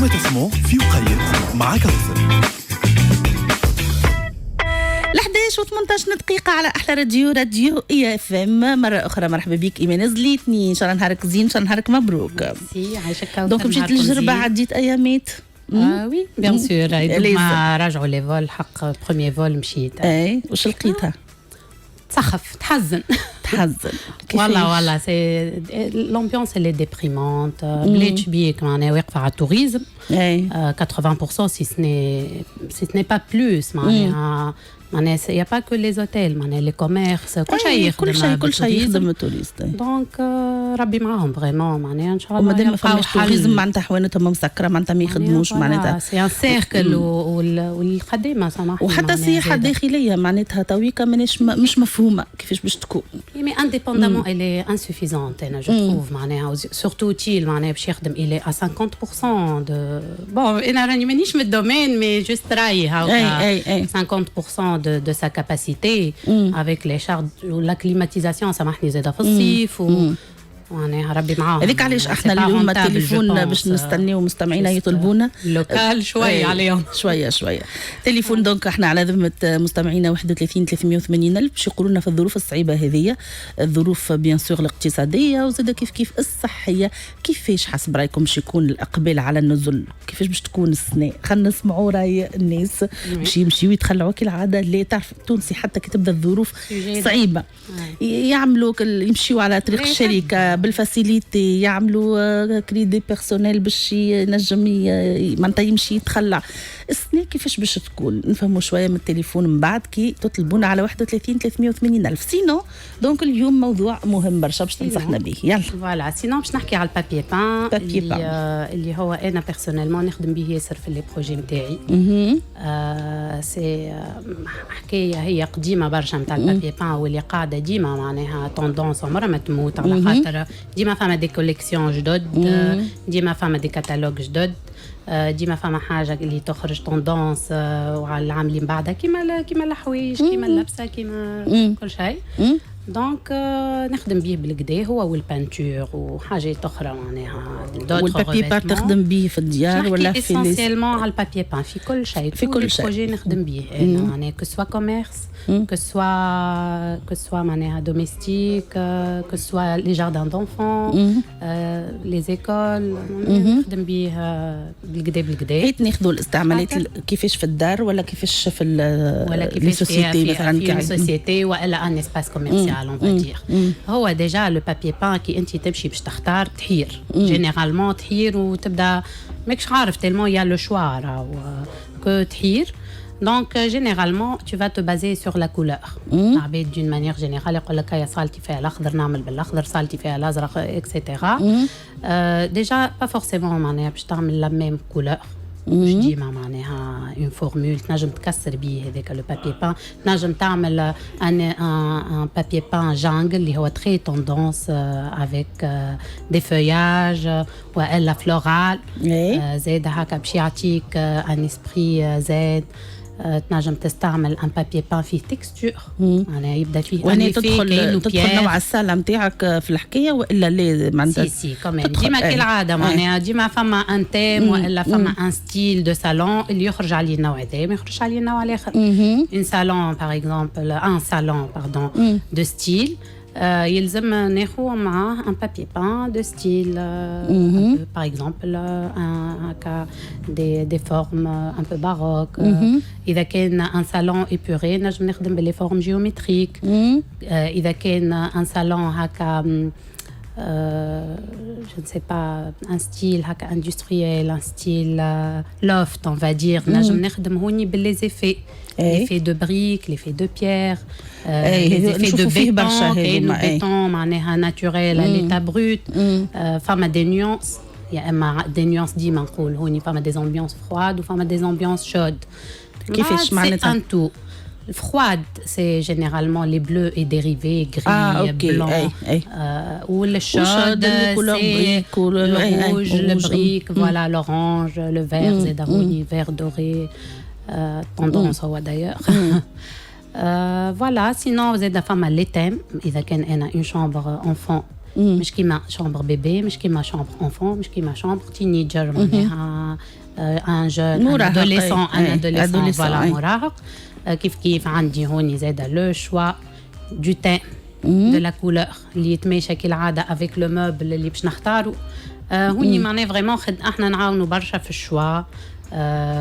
انتم تسمعوا في وقاية مع كوثر. 11:18 دقيقة على أحلى راديو إي اف ام. مرة أخرى مرحبا بك إيمان زليتني، إن شاء الله نهارك زين، إن شاء الله نهارك مبروك. ميرسي عايشة كوثر. دونك مشيت للجربة، عديت أيامات؟ وي بيان سور، ما راجعوا لي فول حق بروميير فول مشيت. أي واش لقيتها؟ تسخف تحزن والله سي لامبيونس اللي ديبريمونت. بلاد شبيك معناها واقفة على التوريزم 80% سي سني با بلوس معناها il y a pas que les hôtels معناها لي كوميرس كل شيء يخدم التوريست. دونك ربي معاهم فريمون معناها ان شاء الله. ومادام ما فماش توريزم معناتها حوانتهم مسكره معناتها ما يخدموش معناتها سي ان سيركل والخدمه سامحني. وحتى السياحه الداخليه معناتها تويكا مش مفهومه كيفاش باش تكون. مي انديبوندامون الي انسوفيزونت انا جو تروف معناها سورتو تيل معناها باش يخدم الي ا 50% دو بون انا راني مانيش من الدومين مي جوست راي هاكا 50% de sa capacité avec les charges ou la climatisation سامحني زاده في الصيف وانا ربي معاهم. هذيك علاش احنا اليوم التليفون باش نستناو مستمعينا يطلبونا لوكال شويه عليهم شويه تليفون. دونك احنا على ذمه مستمعينا 31 380 الف باش يقولوا لنا في الظروف الصعيبه هذه، الظروف بيان سور الاقتصاديه وزاد كيف الصحيه، كيفاش حسب رايكم باش يكون الاقبال على النزل؟ كيفاش باش تكون السنه؟ خلينا نسمعوا راي الناس باش يمشيوا يتخلعوا كالعاده. اللي تعرف التونسي حتى كي تبدا الظروف صعيبه يعملوا يمشيوا على طريق الشركه بالفاسيليتي، يعملوا كريدي بيرسونيل باش ينجم معناتها يمشي يتخلع. السنه كيفاش باش تكون؟ نفهموا شويه من التليفون من بعد كي تطلبونا على 31 380 الف. سينو دونك اليوم موضوع مهم برشا باش تنصحنا به. يلا فوالا سينو باش نحكي على البابي بان اللي هو انا بيرسونيلمون نخدم به ياسر في لي بروجي نتاعي. سي حكايه هي قديمه برشا نتاع البابي بان واللي قاعده ديما معناها توندونس عمرها ما تموت، على خاطر ديما فما دي كوليكسيون جدد، ديما فما دي كاتالوج جدد، ديما فما حاجه اللي تخرج توندونس وعلى العاملين بعدها كيما الحوايج كيما اللبسه كيما كل شيء. دونك نخدم به بالكدا هو والبانتور وحاجات اخرى معناها. والبابي بار تخدم به في الديار ولا في اسينسيلمون على البابي بان في كل شيء، في كل بروجي نخدم به معناها كو سوا كوميرس que soit معناها دوميستيك que soit les jardins d'enfants les écoles نخدم به بالكدا. حيت ناخذوا الاستعمالات كيفاش في الدار ولا كيفاش في لي سوسيتي مثلا في سوسيتي ولا ان اسباس كوميرسيال اون فا دير. هو ديجا لو بابي بان كي انت تمشي باش تختار تحير جينيرالمون تحير وتبدا ماكش عارف تالمون يا لو شوا راهو كو تحير. Donc, généralement, tu vas te baser sur la couleur. D'une manière générale, يقول لك يا صالتي فيها الأخضر نعمل بالأخضر، صالتي فيها الأزرق etc. Déjà, pas forcément معناها باش تعمل la même couleur. مش ديما معناها اون فورمول تنجم تكسر بيه هذاك لو بابي بان. تنجم تعمل ان بابي بان جانجل اللي هو تري توندونس افيك دي فeuillages والا فلورال زاد هكا باش يعطيك ان اسبري زاد. تنجم تستعمل ان بابي بان فيه تكستور معناها يبدا فيه وهنا تدخل نوع السالة نتاعك في الحكايه والا لا معناتها سي كمان ديما كالعاده معناها ديما فما ان تيم والا فما ان ستيل دو صالون اللي يخرج عليه النوع هذا ما يخرجش عليه النوع الاخر. ان صالون باغ اكزومبل ان صالون باردون دو ستيل يلزم ناخذ معاه un papier peint de style par exemple des formes un peu baroques. إذا كان un salon épuré نجم نخدم باللي formes géométriques. إذا كان un salon هكا je ne sais pas un style هكا industriel, un style loft on va dire نجم نخدم هوني باللي effets. l'effet de briques, l'effet de pierre, les effets de béton, كأنه béton معناها naturel à l'état brut. فما des nuances. Il y a des nuances ديما نقول هوني فما des ambiances froides ou فما des ambiances chaudes. كيفاش معناتها؟ C'est un tout. Froide, c'est généralement les bleus et dérivés, gris, blanc. Ou le chaude, c'est le rouge, le brique, voilà, l'orange, le vert, c'est d'arouni, vert doré. Tendance d'ailleurs. Voilà, sinon vous êtes la femme à l'étem. إذا كان أنا une chambre enfant مش كيما شامبر بيبي، مش كيما شامبر انفون، مش كيما شامبر تينيجر معناها ان جون ادوليسون فوالا مراهق. كيف عندي هوني زاده لو شوا دو تان دو لا كولور اللي يتماشى كالعاده افيك لو موبل اللي باش نختاروا. هوني معناها فريمون احنا نعاونوا برشا في الشوا،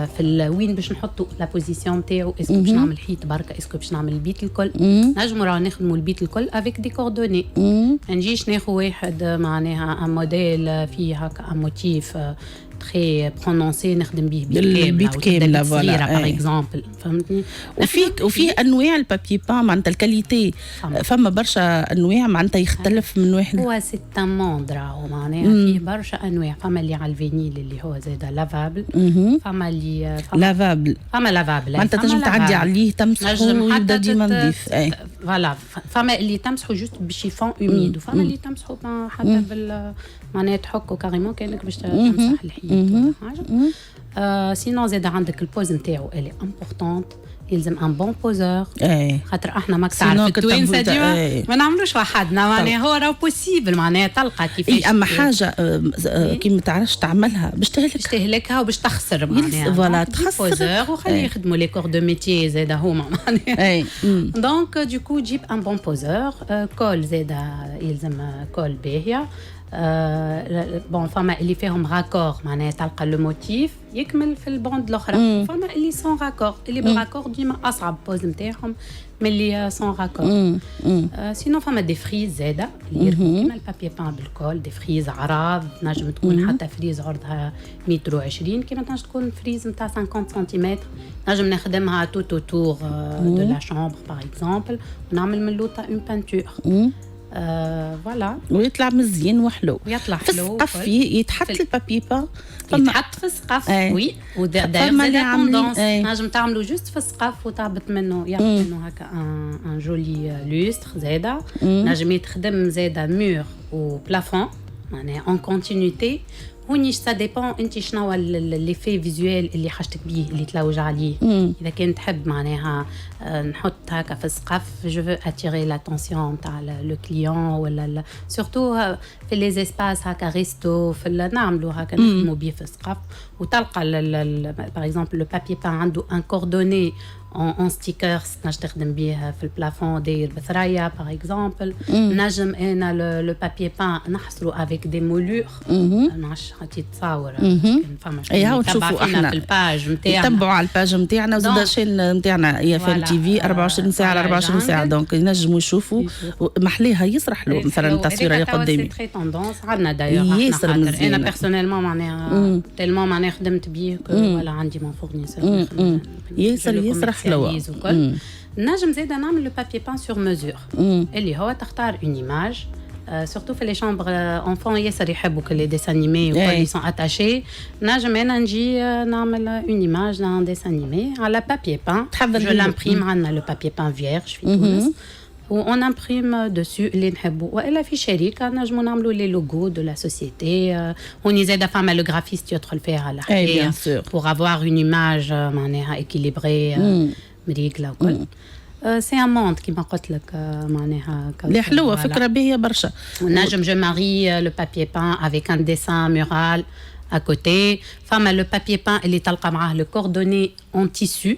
في وين باش نحطوا لا بوزيسيون نتاعو. اسكو باش نعمل حيط بركه، اسكو باش نعمل البيت الكل. نجموا راه نخدموا البيت الكل افيك دي كوردوني. ما نجيش ناخذ واحد معناها ان موديل فيه هكا ان موتيف تري برونونسي نخدم به بالبيت كامله فوالا باغ اكزومبل، فهمتني. وفي انواع البابي بان معناتها الكاليتي فما برشا انواع معناتها يختلف من واحد. هو سي ان موند راهو معناها فيه برشا انواع. فما اللي على الفينيل اللي هو زاد لافابل، فما اللي لافابل معناتها تنجم تعدي عليه تمسحه ويبدا ديما نظيف. فوالا فما اللي تمسحه جوست بشيفون اوميد، وفما اللي تمسحه حتى بال معناها تحكه كاريمون كانك باش تمسح الحيط ولا حاجه. سينون زاد عندك البوز نتاعو الي امبورطونت، يلزم ان بون بوزور. خاطر احنا ماك تعرف التوانسه ديما ما نعملوش وحدنا معناها هو راه بوسيبل معناها تلقى كيفاش. اما حاجه كي ما تعرفش تعملها باش تهلكها وباش تخسر معناها. فوالا تخسر بوزور وخليه يخدموا لي كور دو ميتيي زاد هما معناها. دونك دوكو جيب ان بون بوزور. كول زاد يلزم كول باهيه. بون فما اللي فيهم راكور معناها تلقى لو موتيف يكمل في البوند الاخرى. فما اللي سون راكور، اللي بالراكور ديما اصعب بوز نتاعهم من اللي سون راكور. سينو فما دي فريز زاده اللي يركبوا كيما البابي بان بالكول، دي فريز عراض نجم تكون حتى فريز عرضها 120 كيما تنجم تكون فريز نتاع 50 سنتيمتر. نجم نخدمها توت اوتور دو لا شامبر باغ اكزومبل ونعمل من لوطا اون بانتور. فوالا ويطلع مزيان وحلو. يطلع في حلو. السقف يتحط البابي بان، يتحط في السقف. وي وداير توندونس نجم تعملوا جوست في السقف وتهبط منه ياخذ منه هكا ان جولي لوستر زاده. نجم يتخدم زاده مور وبلافون معناها اون كونتينيتي. هوني سا ديبون انت شنو ليفي فيزوال اللي حاجتك بيه اللي تلوج عليه. اذا كنت تحب معناها نحط هكا في السقف جو فو اتيري لاتونسيون تاع لو كليون ولا سورتو في لي زيسباس هكا ريستو في نعملوا هكا نخدموا بيه في السقف. وتلقى باغ اكزومبل لو بابي بان عنده ان كوردوني en stickers نستخدم بيه في البلافون داير بثرايا باغ اكزومبل. نجم انا لو بابي بان نحصرو افيك دي مولور. نعرفش خاطي تصاور فما ايوا نشوفوا احنا في الباج نتاعنا، نتبعوا على الباج نتاعنا وزاد شين نتاعنا يا فان تي في 24 ساعه على 24 ساعه. دونك ينجموا يشوفوا محليها يسرح له مثلا التصويره اللي قدامي. تري توندونس عندنا دايوغ احنا انا بيرسونيلمون معناها تيلمون معناها خدمت بيه ولا عندي مون فورنيسور يسرح حلوة. نجم زاده نعمل لو بابي بان سور ميزور اللي هو تختار اون ايماج. سورتو في لي شامبر انفون ياسر يحبوا كل لي ديسان انيمي وكل سون اتاشي. نجم انا نجي نعمل اون ايماج دان ديسان انيمي على بابي بان. جو لامبريم عندنا لو بابي بان فيرج في تونس وون امبريم دوسو اللي نحبوا. والا في شركه نجموا نعملوا لي لوغو دو لا سوسيتي. هوني زاده فما لو غرافيست يدخل فيها على حكايه بور افوار اون ايماج معناها ايكيليبري مريقله وكل. سي ان موند كيما قلت لك معناها اللي حلوه فكره باهيه برشا. نجم جو ماري لو بابي بان افيك ان ديسان مورال à côté. فما لو بابي بان اللي تلقى معاه لو كوردوني اون تيسو.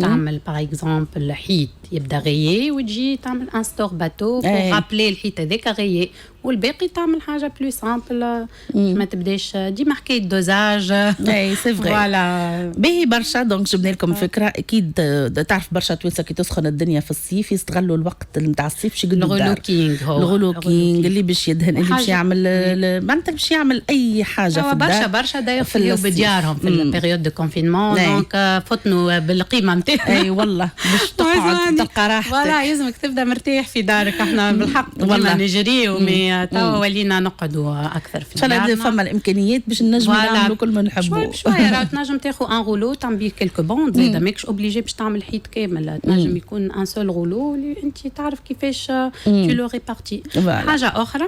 تعمل باغ اكزومبل الحيط يبدا غيي وتجي تعمل ان ستور باتو بور رابلي الحيط هذاك غيي والباقي تعمل حاجه بلو سامبل ما تبداش ديما حكايه دوزاج. اي سي فري فوالا باهي برشا. دونك جبنا لكم فكره. اكيد تعرف برشا توانسه كي تسخن الدنيا في الصيف يستغلوا الوقت نتاع الصيف باش يقدوا الغلوكينغ اللي باش يدهن اللي باش يعمل معناتها باش يعمل اي حاجه في الدار. برشا داير بديارهم في البيريود دو كونفينمون. دونك فوتنوا بالقيمه نتاعها. اي والله باش تقعد تلقى راحتك. فوالا يلزمك تبدا مرتاح في دارك. احنا بالحق والله نجريو مي توا ولينا نقعدوا اكثر في دارنا. ان شاء الله فما الامكانيات باش نجموا نعملوا كل ما نحبوا. شويه راه تنجم تاخذ ان رولو تعمل بيه كلكو بوند زاده ماكش اوبليجي باش تعمل حيط كامل. تنجم يكون ان سول رولو اللي انت تعرف كيفاش تو لو ريبارتي. حاجه اخرى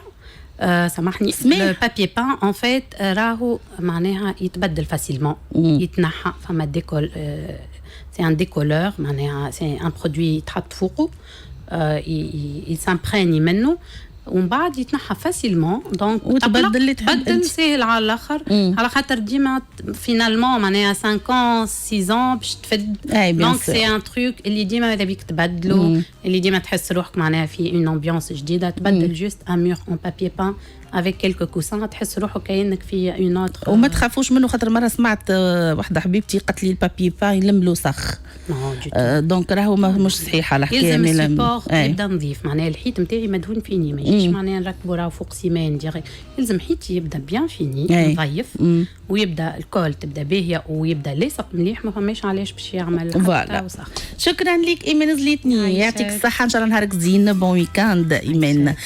سامحني لو بابي بان ان فيت راهو معناها يتبدل فاسيلمون يتنحى. فما ديكول سي ان ديكولور معناها سي ان برودوي يتحط فوقه يسامبريني منه ومن بعد يتنحى فاسيلمون دونك وتبدل اللي تحب تبدل سهل على الاخر على خاطر ديما فينالمون معناها 5 ans 6 ans باش تفد دونك سي ان تروك اللي ديما ماذا بيك تبدلوا اللي ديما تحس روحك معناها في اون امبيونس جديده تبدل جوست ان مور اون بابي بان avec quelques coussins تحس روحك كأنك في اون اوتر وما تخافوش منه خاطر مره سمعت واحده حبيبتي قالت لي البابي بان يلم له سخ دونك راهو مش صحيحه الحكايه يلزم السيبور يبدا نظيف معناها الحيط نتاعي مدهون فيني ما يجيش معناها نركبوا راهو فوق سيمان ديريكت يلزم حيطي يبدا بيان فيني نظيف ويبدا الكول تبدا باهيه ويبدا لاصق مليح ما فماش علاش باش يعمل حتى وسخ. شكرا لك ايمان زليتني يعطيك الصحه ان شاء الله نهارك زين بون ويكاند ايمان.